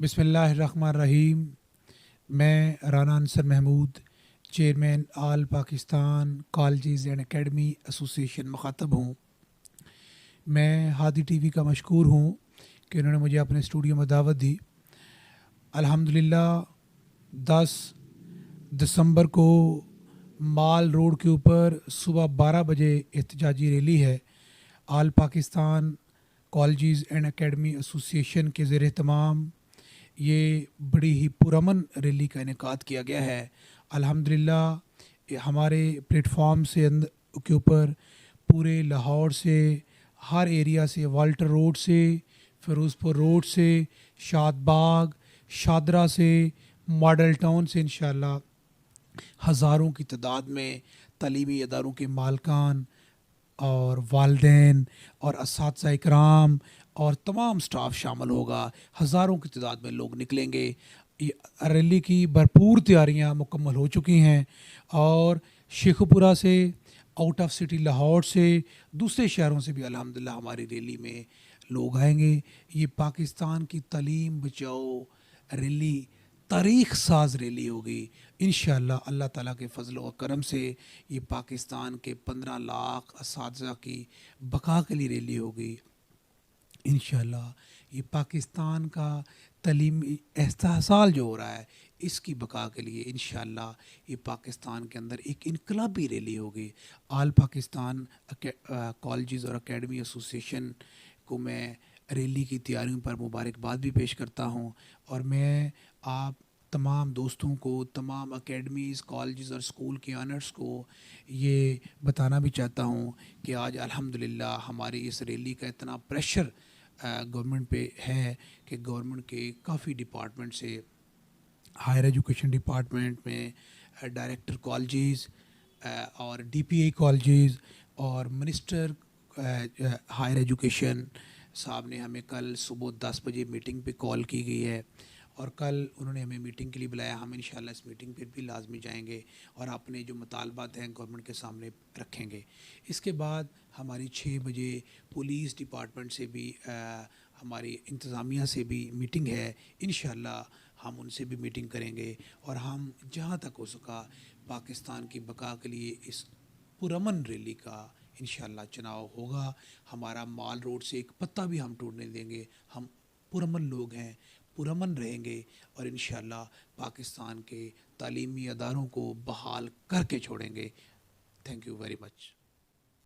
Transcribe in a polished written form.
बिस्मिल्लाहिर्रहमानिर्रहीम। मैं Rana Ansar Mahmood, chairman all Pakistan colleges and academy association मुखातब हूँ। मैं हादी टीवी का मशकूर हूँ कि उन्होंने मुझे अपने स्टूडियो में दावत दी। अल्हम्दुलिल्लाह 10 दिसंबर को माल रोड के ऊपर सुबह 12 बजे एहतजाजी रैली है। All Pakistan colleges and academy association के ज़ेर एहतमाम ये बड़ी ही पुरअमन रैली का इनेकाद किया गया है। अल्हम्दुलिल्लाह हमारे प्लेटफॉर्म से के ऊपर पूरे लाहौर से, हर एरिया से, वाल्टर रोड से, फ़िरोज़पुर रोड से, शादबाग, शादरा से, मॉडल टाउन से इंशाअल्लाह हज़ारों की तादाद में तालीमी इदारों के मालकान और वालदैन और असातिज़ा इकराम और तमाम स्टाफ शामिल होगा। हज़ारों की तादाद में लोग निकलेंगे। ये रैली की भरपूर तैयारियां मुकम्मल हो चुकी हैं और शेखुपुरा से, आउट ऑफ सिटी लाहौर से, दूसरे शहरों से भी अल्हम्दुलिल्लाह हमारी रैली में लोग आएंगे। ये पाकिस्तान की तालीम बचाओ रैली तारीख़ साज रैली होगी इंशाअल्लाह। अल्लाह ताला के फ़ज़ल व करम से ये पाकिस्तान के 15 लाख असातिज़ा की बका के लिए रैली होगी इंशाअल्लाह। ये पाकिस्तान का तालीमी इस्तेहसाल जो हो रहा है इसकी बका के लिए इंशाअल्लाह ये पाकिस्तान के अंदर एक इनकलाबी रैली होगी। आल पाकिस्तान कॉलेजेस और एकेडमी एसोसिएशन को मैं रैली की तैयारियों पर मुबारकबाद भी पेश करता हूँ और मैं आप तमाम दोस्तों को, तमाम एकेडमीज़, कॉलेजेस और स्कूल के ऑनर्स को ये बताना भी चाहता हूँ कि आज अल्हम्दुलिल्लाह हमारी इस रैली का इतना प्रेशर गवर्नमेंट पे है कि गवर्नमेंट के काफ़ी डिपार्टमेंट से, हायर एजुकेशन डिपार्टमेंट में डायरेक्टर कॉलेजेस और डीपीए कॉलेजेस और मिनिस्टर हायर एजुकेशन साहब ने हमें कल सुबह 10 बजे मीटिंग पे कॉल की गई है और कल उन्होंने हमें मीटिंग के लिए बुलाया। हम इंशाअल्लाह इस मीटिंग पे भी लाजमी जाएंगे और अपने जो मुतालबात हैं गवर्नमेंट के सामने रखेंगे। इसके बाद हमारी 6 बजे पुलिस डिपार्टमेंट से भी हमारी इंतज़ामिया से भी मीटिंग है। इंशाअल्लाह हम उनसे भी मीटिंग करेंगे और हम जहाँ तक हो सका पाकिस्तान की बका के लिए इस पुरअमन रैली का इंशाअल्लाह चुनाव होगा। हमारा माल रोड से एक पत्ता भी हम टूटने देंगे। हम पुरअमन लोग हैं, पुरअमन रहेंगे और इंशाअल्लाह पाकिस्तान के तालीमी अदारों को बहाल करके छोड़ेंगे। Thank you very much.